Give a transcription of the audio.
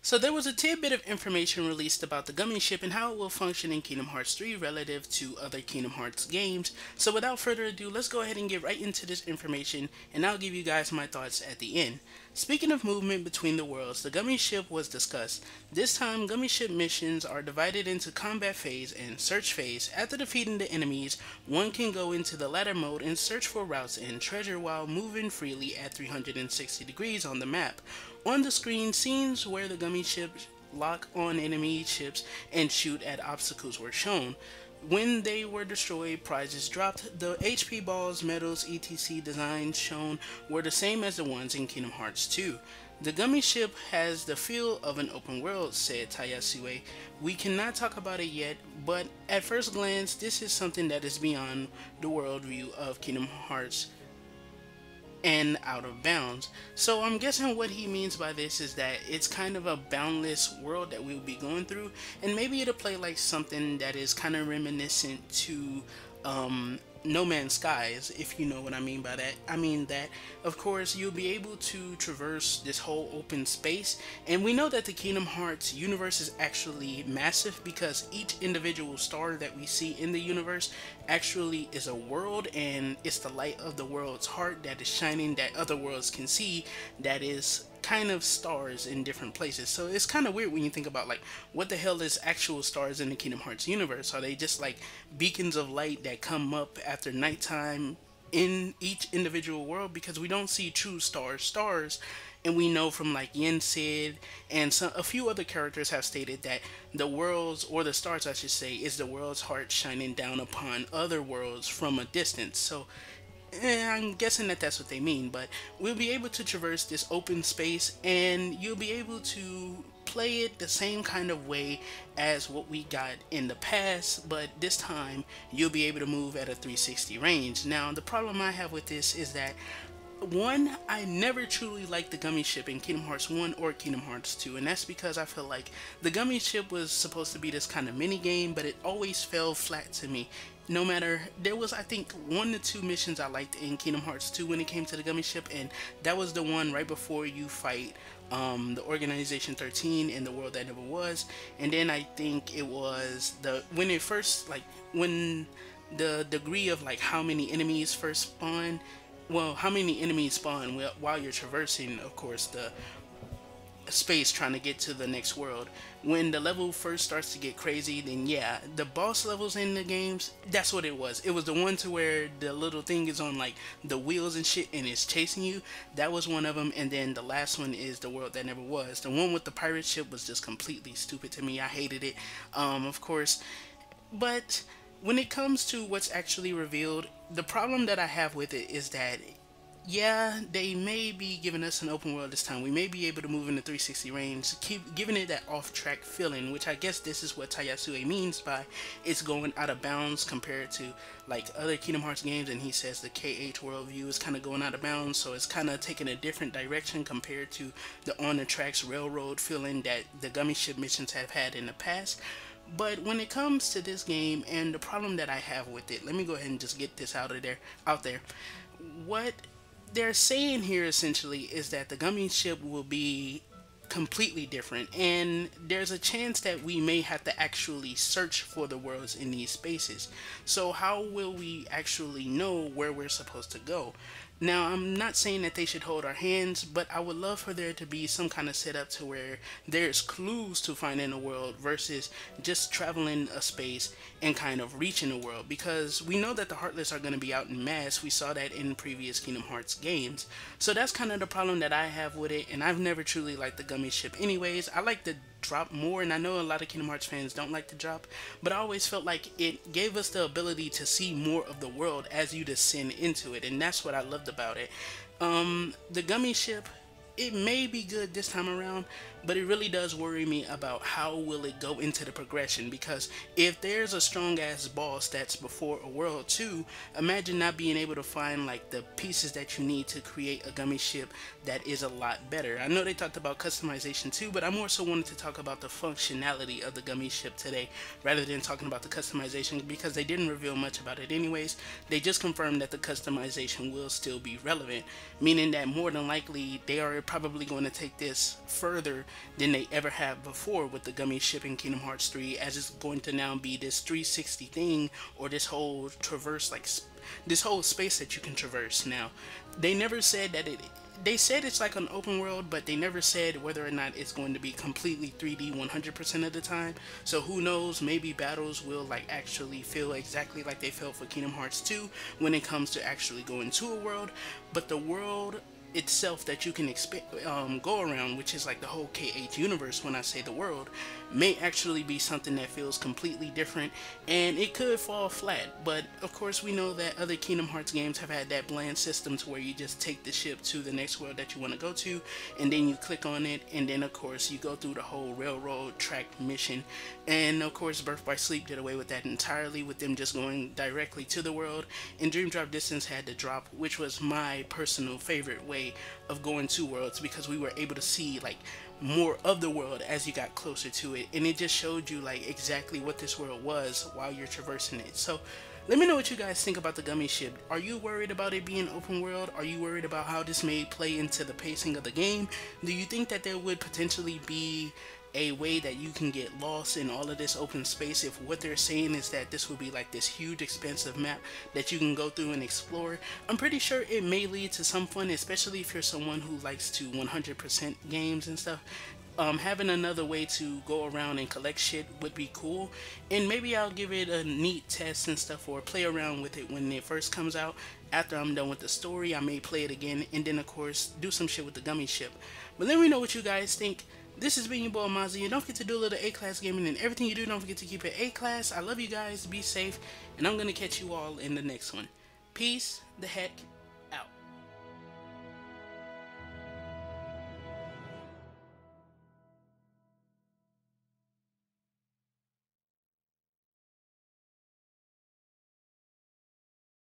So there was a tidbit of information released about the Gummy Ship and how it will function in Kingdom Hearts 3 relative to other Kingdom Hearts games. So without further ado, let's go ahead and get right into this information and I'll give you guys my thoughts at the end. Speaking of movement between the worlds, the Gummy Ship was discussed. This time, Gummy Ship missions are divided into combat phase and search phase. After defeating the enemies, one can go into the ladder mode and search for routes and treasure while moving freely at 360 degrees on the map. On the screen, scenes where the Gummy Ship lock on enemy ships and shoot at obstacles were shown. When they were destroyed, prizes dropped. The HP balls, medals, etc. designs shown were the same as the ones in Kingdom Hearts 2. The Gummy Ship has the feel of an open world, said Tayasue. We cannot talk about it yet, but at first glance, this is something that is beyond the worldview of Kingdom Hearts and out of bounds. So I'm guessing what he means by this is that it's kind of a boundless world that we'll be going through, and maybe it'll play like something that is kind of reminiscent to No Man's Skies, if you know what I mean by that. I mean that, of course, you'll be able to traverse this whole open space, and we know that the Kingdom Hearts universe is actually massive because each individual star that we see in the universe actually is a world, and it's the light of the world's heart that is shining that other worlds can see, that is kind of stars in different places. So it's kind of weird when you think about like what the hell is actual stars in the Kingdom Hearts universe. Are they just like beacons of light that come up after nighttime in each individual world? Because we don't see true stars, and we know from like Yen Sid and a few other characters have stated that the worlds, or the stars I should say, is the world's heart shining down upon other worlds from a distance. So I'm guessing that that's what they mean, but we'll be able to traverse this open space and you'll be able to play it the same kind of way as what we got in the past, but this time you'll be able to move at a 360 range. Now, the problem I have with this is that one, I never truly liked the Gummy Ship in Kingdom Hearts 1 or Kingdom Hearts 2, and that's because I feel like the Gummy Ship was supposed to be this kind of mini game, but it always fell flat to me. No matter, there was I think 1 to 2 missions I liked in Kingdom Hearts 2 when it came to the Gummy Ship, and that was the one right before you fight the Organization 13 in the world that never was, and then I think it was when it first, like when the degree of like how many enemies first spawn, well, how many enemies spawn while you're traversing, of course, the space trying to get to the next world. When the level first starts to get crazy, then yeah, the boss levels in the games, that's what it was. It was the one to where the little thing is on like the wheels and shit and it's chasing you. That was one of them. And then the last one is the world that never was. The one with the pirate ship was just completely stupid to me. I hated it, of course. But when it comes to what's actually revealed, the problem that I have with it is that, yeah, they may be giving us an open world this time. We may be able to move in the 360 range, keep giving it that off-track feeling, which I guess this is what Tayasue means by it's going out of bounds compared to like other Kingdom Hearts games, and he says the KH worldview is kind of going out of bounds, so it's kind of taking a different direction compared to the on-the-tracks railroad feeling that the Gummy Ship missions have had in the past. But when it comes to this game and the problem that I have with it, let me go ahead and just get this out there. What they're saying here essentially is that the Gummy Ship will be completely different, and there's a chance that we may have to actually search for the worlds in these spaces. So how will we actually know where we're supposed to go? Now, I'm not saying that they should hold our hands, but I would love for there to be some kind of setup to where there's clues to finding a world versus just traveling a space and kind of reaching a world, because we know that the Heartless are going to be out in mass. We saw that in previous Kingdom Hearts games. So that's kind of the problem that I have with it, and I've never truly liked the Gummy Ship anyways. I like the drop more, and I know a lot of Kingdom Hearts fans don't like the drop, but I always felt like it gave us the ability to see more of the world as you descend into it, and that's what I loved about it. The Gummy Ship, it may be good this time around, but it really does worry me about how will it go into the progression, because if there's a strong ass boss that's before a world too, imagine not being able to find like the pieces that you need to create a Gummy Ship that is a lot better. I know they talked about customization too, but I more so wanted to talk about the functionality of the Gummy Ship today rather than talking about the customization, because they didn't reveal much about it anyways. They just confirmed that the customization will still be relevant, meaning that more than likely they are probably going to take this further than they ever have before with the Gummi Ship in Kingdom Hearts 3, as it's going to now be this 360 thing, or this whole traverse, like this whole space that you can traverse. Now, they never said that they said it's like an open world, but they never said whether or not it's going to be completely 3D 100% of the time. So who knows, maybe battles will like actually feel exactly like they felt for Kingdom Hearts 2 when it comes to actually going to a world. But the world itself that you can go around, which is like the whole KH universe, when I say the world, may actually be something that feels completely different, and it could fall flat. But of course, we know that other Kingdom Hearts games have had that bland system to where you just take the ship to the next world that you want to go to, and then you click on it, and then of course you go through the whole railroad track mission. And of course, Birth by Sleep did away with that entirely, with them just going directly to the world, and Dream Drop Distance had to drop, which was my personal favorite way of going to worlds, because we were able to see like more of the world as you got closer to it, and it just showed you like exactly what this world was while you're traversing it. So let me know what you guys think about the Gummi Ship. Are you worried about it being open world? Are you worried about how this may play into the pacing of the game? Do you think that there would potentially be a way that you can get lost in all of this open space if what they're saying is that this will be like this huge expansive map that you can go through and explore? I'm pretty sure it may lead to some fun, especially if you're someone who likes to 100% games and stuff. Having another way to go around and collect shit would be cool, and maybe I'll give it a neat test and stuff, or play around with it when it first comes out. After I'm done with the story, I may play it again, and then of course do some shit with the Gummi Ship. But let me know what you guys think. This has been your boy Amaziah. Don't forget to do a little A-class gaming, and everything you do, don't forget to keep it A-class. I love you guys. Be safe, and I'm gonna catch you all in the next one. Peace the heck